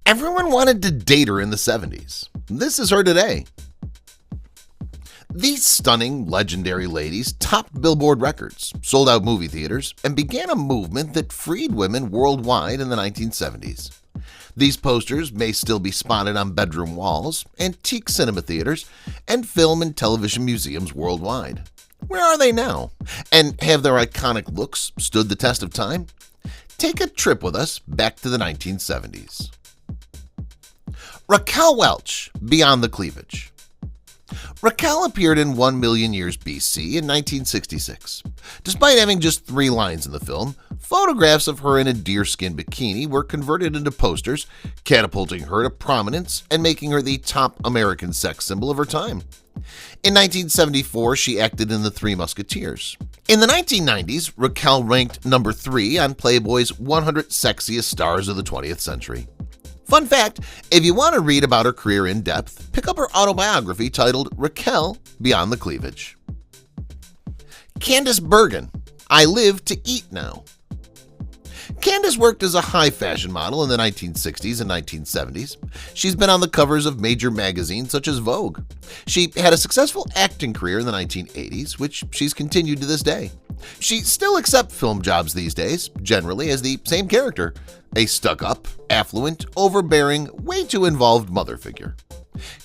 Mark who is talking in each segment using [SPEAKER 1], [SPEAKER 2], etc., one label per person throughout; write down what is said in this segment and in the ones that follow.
[SPEAKER 1] Everyone wanted to date her in the 70s. This is her today. These stunning, legendary ladies topped Billboard records, sold out movie theaters, and began a movement that freed women worldwide in the 1970s. These posters may still be spotted on bedroom walls, antique cinema theaters, and film and television museums worldwide. Where are they now? And have their iconic looks stood the test of time? Take a trip with us back to the 1970s. Raquel Welch, Beyond the Cleavage. Raquel appeared in 1 Million Years BC in 1966. Despite having just 3 lines in the film, photographs of her in a deerskin bikini were converted into posters, catapulting her to prominence and making her the top American sex symbol of her time. In 1974, she acted in The Three Musketeers. In the 1990s, Raquel ranked number 3 on Playboy's 100 Sexiest Stars of the 20th Century. Fun fact, if you want to read about her career in depth, pick up her autobiography titled Raquel, Beyond the Cleavage. Candice Bergen, I Live to Eat Now. Candice worked as a high fashion model in the 1960s and 1970s. She's been on the covers of major magazines such as Vogue. She had a successful acting career in the 1980s, which she's continued to this day. She still accepts film jobs these days, generally as the same character, a stuck-up, affluent, overbearing, way too involved mother figure.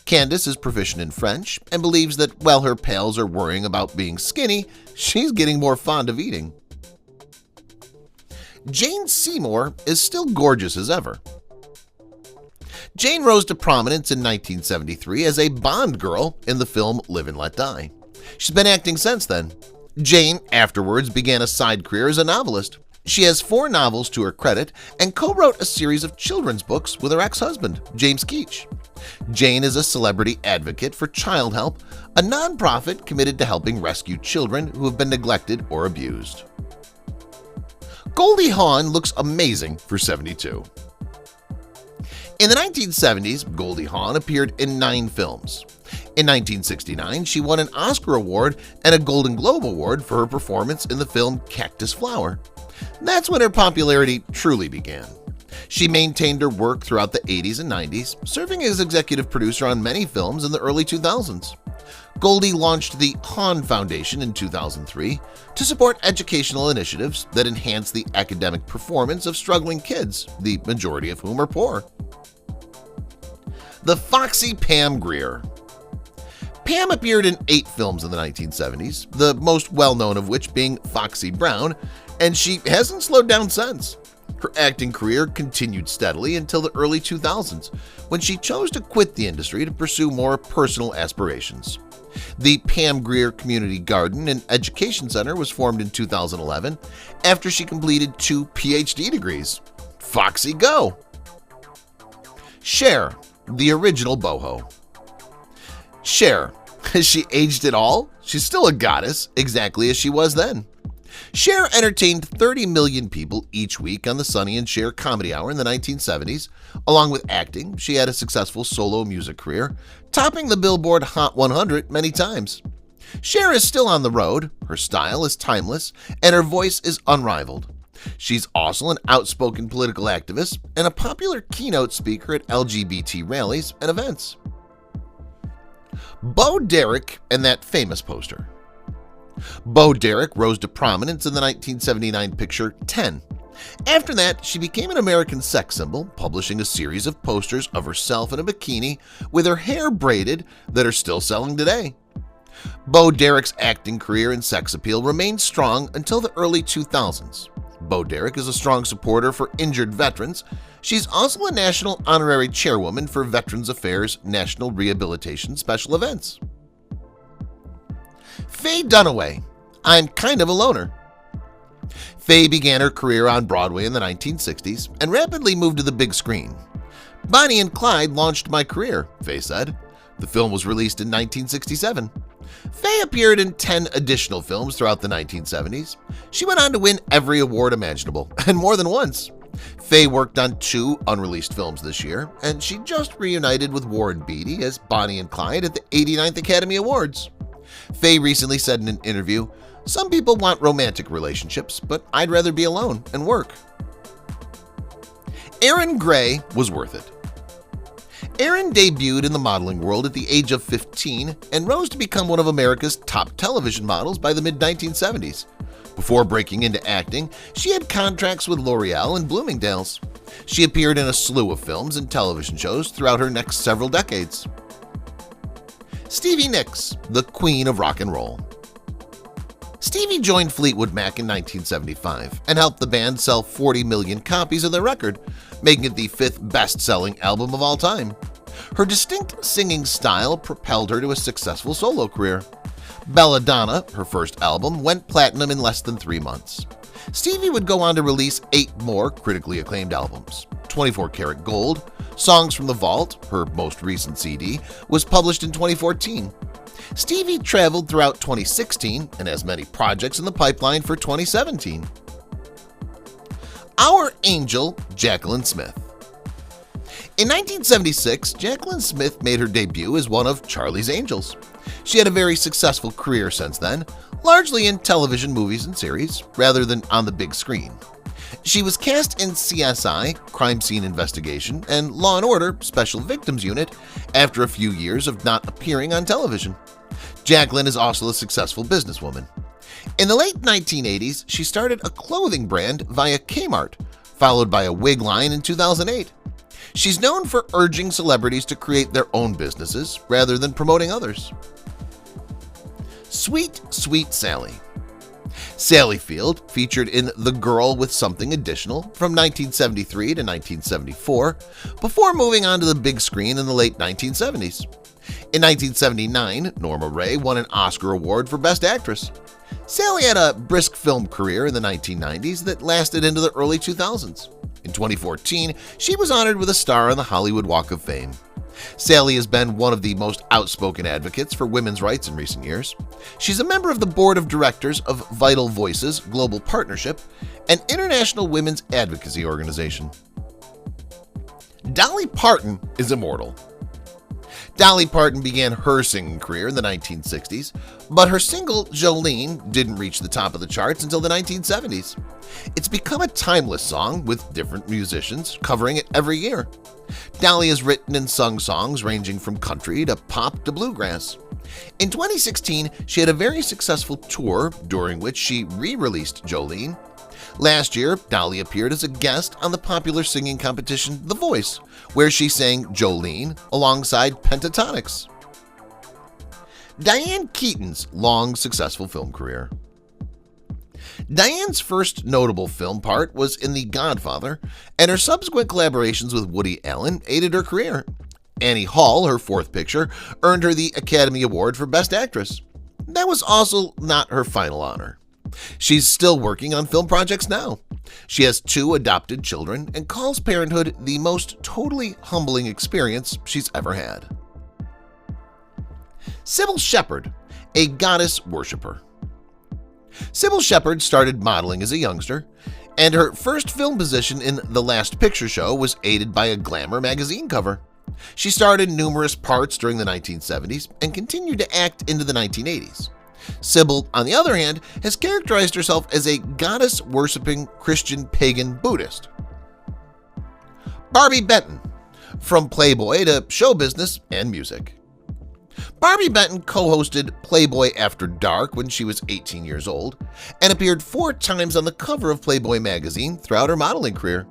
[SPEAKER 1] Candice is proficient in French and believes that while her pals are worrying about being skinny, she's getting more fond of eating. Jane Seymour is still gorgeous as ever. Jane rose to prominence in 1973 as a Bond girl in the film Live and Let Die. She's been acting since then. Jane afterwards began a side career as a novelist. She has 4 novels to her credit and co-wrote a series of children's books with her ex-husband, James Keach. Jane is a celebrity advocate for Child Help, a nonprofit committed to helping rescue children who have been neglected or abused. Goldie Hawn looks amazing for 72. In the 1970s, Goldie Hawn appeared in 9 films. In 1969, she won an Oscar Award and a Golden Globe Award for her performance in the film Cactus Flower. That's when her popularity truly began. She maintained her work throughout the 80s and 90s, serving as executive producer on many films in the early 2000s. Goldie launched the Hawn Foundation in 2003 to support educational initiatives that enhance the academic performance of struggling kids, the majority of whom are poor. The Foxy Pam Grier. Pam appeared in 8 films in the 1970s, the most well-known of which being Foxy Brown, and she hasn't slowed down since. Her acting career continued steadily until the early 2000s, when she chose to quit the industry to pursue more personal aspirations. The Pam Grier Community Garden and Education Center was formed in 2011 after she completed 2 PhD degrees. Foxy go! Cher, the original boho. Cher, has she aged at all? She's still a goddess, exactly as she was then. Cher entertained 30 million people each week on the Sonny and Cher Comedy Hour in the 1970s. Along with acting, she had a successful solo music career, topping the Billboard Hot 100 many times. Cher is still on the road, her style is timeless, and her voice is unrivaled. She's also an outspoken political activist and a popular keynote speaker at LGBT rallies and events. Bo Derek and that famous poster. Bo Derek rose to prominence in the 1979 picture 10. After that, she became an American sex symbol, publishing a series of posters of herself in a bikini with her hair braided that are still selling today. Bo Derek's acting career and sex appeal remained strong until the early 2000s. Bo Derek is a strong supporter for injured veterans. She's also a national honorary chairwoman for Veterans Affairs National Rehabilitation Special Events. Faye Dunaway, I'm Kind of a Loner. Faye began her career on Broadway in the 1960s and rapidly moved to the big screen. Bonnie and Clyde launched my career, Faye said. The film was released in 1967. Faye appeared in 10 additional films throughout the 1970s. She went on to win every award imaginable, and more than once. Faye worked on 2 unreleased films this year, and she just reunited with Warren Beatty as Bonnie and Clyde at the 89th Academy Awards. Faye recently said in an interview, "Some people want romantic relationships, but I'd rather be alone and work." Aaron Gray was worth it. Erin debuted in the modeling world at the age of 15 and rose to become one of America's top television models by the mid-1970s. Before breaking into acting, she had contracts with L'Oreal and Bloomingdale's. She appeared in a slew of films and television shows throughout her next several decades. Stevie Nicks, the Queen of Rock and Roll. Stevie joined Fleetwood Mac in 1975 and helped the band sell 40 million copies of their record, making it the 5th best-selling album of all time. Her distinct singing style propelled her to a successful solo career. Belladonna, her first album, went platinum in less than 3 months. Stevie would go on to release 8 more critically acclaimed albums. 24 Karat Gold, Songs from the Vault, her most recent CD, was published in 2014. Stevie traveled throughout 2016 and has many projects in the pipeline for 2017. Our Angel, Jacqueline Smith. In 1976, Jacqueline Smith made her debut as one of Charlie's Angels. She had a very successful career since then, largely in television, movies, and series, rather than on the big screen. She was cast in CSI, Crime Scene Investigation, and Law & Order, Special Victims Unit after a few years of not appearing on television. Jacqueline is also a successful businesswoman. In the late 1980s, she started a clothing brand via Kmart, followed by a wig line in 2008. She's known for urging celebrities to create their own businesses rather than promoting others. Sweet, Sweet Sally. Sally Field featured in The Girl with Something Additional from 1973 to 1974, before moving on to the big screen in the late 1970s. In 1979, Norma Rae won an Oscar Award for Best Actress. Sally had a brisk film career in the 1990s that lasted into the early 2000s. In 2014, she was honored with a star on the Hollywood Walk of Fame. Sally has been one of the most outspoken advocates for women's rights in recent years. She's a member of the board of directors of Vital Voices Global Partnership, an international women's advocacy organization. Dolly Parton is immortal. Dolly Parton began her singing career in the 1960s, but her single Jolene didn't reach the top of the charts until the 1970s. It's become a timeless song with different musicians covering it every year. Dolly has written and sung songs ranging from country to pop to bluegrass. In 2016, she had a very successful tour during which she re-released Jolene. Last year, Dolly appeared as a guest on the popular singing competition The Voice, where she sang Jolene alongside Pentatonix. Diane Keaton's long, successful film career. Diane's first notable film part was in The Godfather, and her subsequent collaborations with Woody Allen aided her career. Annie Hall, her 4th picture, earned her the Academy Award for Best Actress. That was also not her final honor. She's still working on film projects now. She has 2 adopted children and calls parenthood the most totally humbling experience she's ever had. Sybil Shepherd, a goddess worshiper. Sybil Shepherd started modeling as a youngster, and her first film position in The Last Picture Show was aided by a Glamour magazine cover. She starred in numerous parts during the 1970s and continued to act into the 1980s. Sybil, on the other hand, has characterized herself as a goddess-worshipping Christian pagan Buddhist. Barbie Benton, from Playboy to show business and music. Barbie Benton co-hosted Playboy After Dark when she was 18 years old and appeared 4 times on the cover of Playboy magazine throughout her modeling career.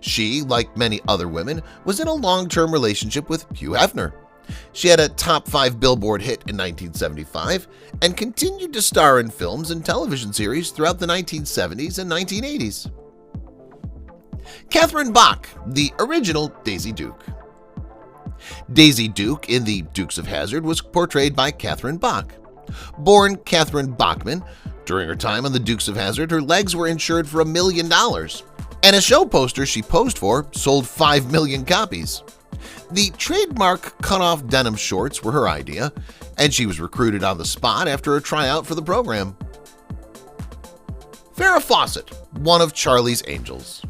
[SPEAKER 1] She, like many other women, was in a long-term relationship with Hugh Hefner. She had a top 5 Billboard hit in 1975 and continued to star in films and television series throughout the 1970s and 1980s. Catherine Bach, the original Daisy Duke. Daisy Duke in The Dukes of Hazzard was portrayed by Catherine Bach. Born Catherine Bachman, during her time on The Dukes of Hazzard, her legs were insured for $1 million, and a show poster she posed for sold 5 million copies. The trademark cut-off denim shorts were her idea, and she was recruited on the spot after a tryout for the program. Farrah Fawcett, one of Charlie's Angels.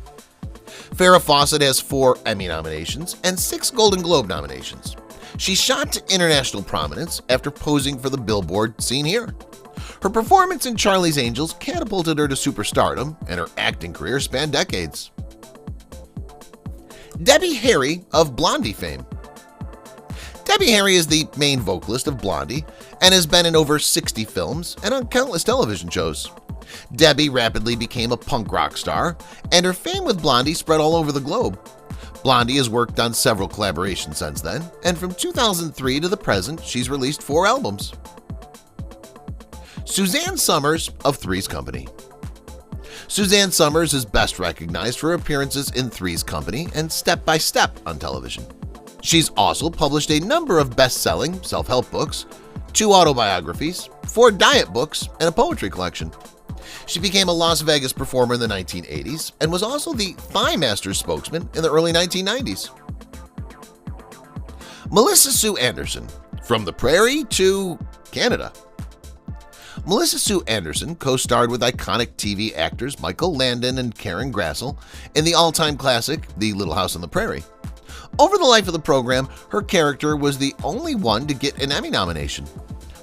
[SPEAKER 1] Farrah Fawcett has 4 Emmy nominations and 6 Golden Globe nominations. She shot to international prominence after posing for the Billboard Seen Here. Her performance in Charlie's Angels catapulted her to superstardom, and her acting career spanned decades. Debbie Harry of Blondie fame. Debbie Harry is the main vocalist of Blondie and has been in over 60 films and on countless television shows. Debbie rapidly became a punk rock star, and her fame with Blondie spread all over the globe. Blondie has worked on several collaborations since then, and from 2003 to the present, she's released 4 albums. Suzanne Somers of Three's Company. Suzanne Somers is best recognized for appearances in Three's Company and Step by Step on television. She's also published a number of best-selling self-help books, 2 autobiographies, 4 diet books, and a poetry collection. She became a Las Vegas performer in the 1980s and was also the Thigh Master spokesman in the early 1990s. Melissa Sue Anderson, from the prairie to Canada. Melissa Sue Anderson co-starred with iconic TV actors Michael Landon and Karen Grassel in the all-time classic The Little House on the Prairie. Over the life of the program, her character was the only one to get an Emmy nomination.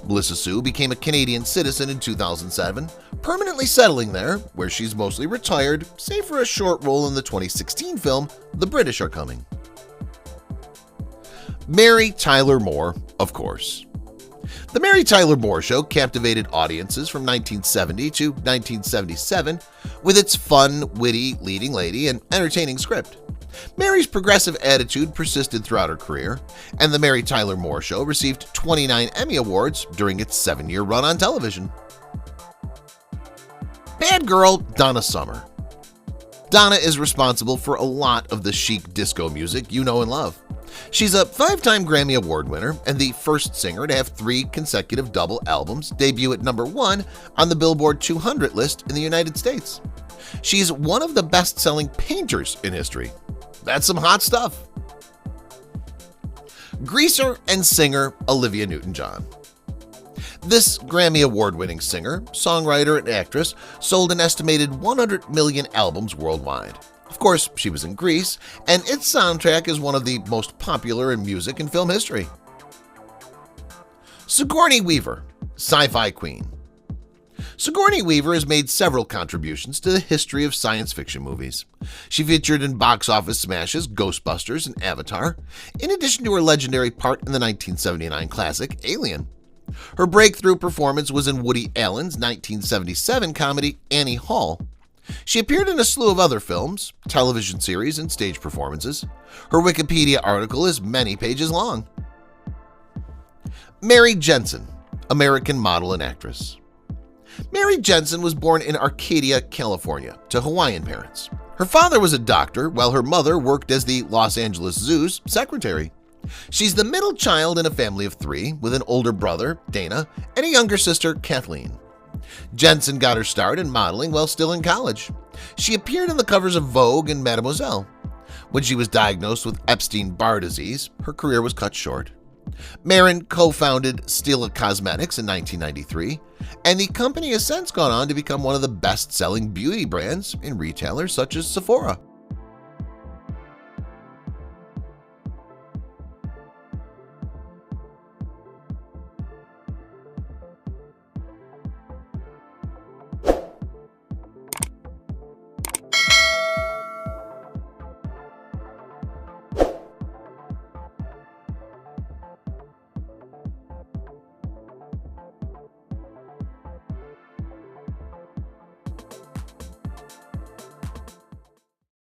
[SPEAKER 1] Melissa Sue became a Canadian citizen in 2007, permanently settling there, where she's mostly retired, save for a short role in the 2016 film The British Are Coming. Mary Tyler Moore, of course. The Mary Tyler Moore Show captivated audiences from 1970 to 1977 with its fun, witty leading lady and entertaining script. Mary's progressive attitude persisted throughout her career, and The Mary Tyler Moore Show received 29 Emmy Awards during its 7-year run on television. Bad girl Donna Summer. Donna is responsible for a lot of the chic disco music you know and love. She's a 5-time Grammy Award winner and the first singer to have 3 consecutive double albums debut at #1 on the Billboard 200 list in the United States. She's one of the best-selling painters in history. That's some hot stuff. Greaser and singer Olivia Newton-John. This Grammy Award-winning singer, songwriter, and actress sold an estimated 100 million albums worldwide. Of course, she was in Grease, and its soundtrack is one of the most popular in music and film history. Sigourney Weaver, sci-fi queen. Sigourney Weaver has made several contributions to the history of science fiction movies. She featured in box office smashes Ghostbusters and Avatar, in addition to her legendary part in the 1979 classic Alien. Her breakthrough performance was in Woody Allen's 1977 comedy Annie Hall. She appeared in a slew of other films, television series, and stage performances. Her Wikipedia article is many pages long. Mary Jensen, American model and actress. Mary Jensen was born in Arcadia, California, to Hawaiian parents. Her father was a doctor, while her mother worked as the Los Angeles Zoo's secretary. She's the middle child in a family of 3, with an older brother, Dana, and a younger sister, Kathleen. Jensen got her start in modeling while still in college. She appeared on the covers of Vogue and Mademoiselle. When she was diagnosed with Epstein-Barr disease, her career was cut short. Marin co-founded Stila Cosmetics in 1993, and the company has since gone on to become one of the best-selling beauty brands in retailers such as Sephora.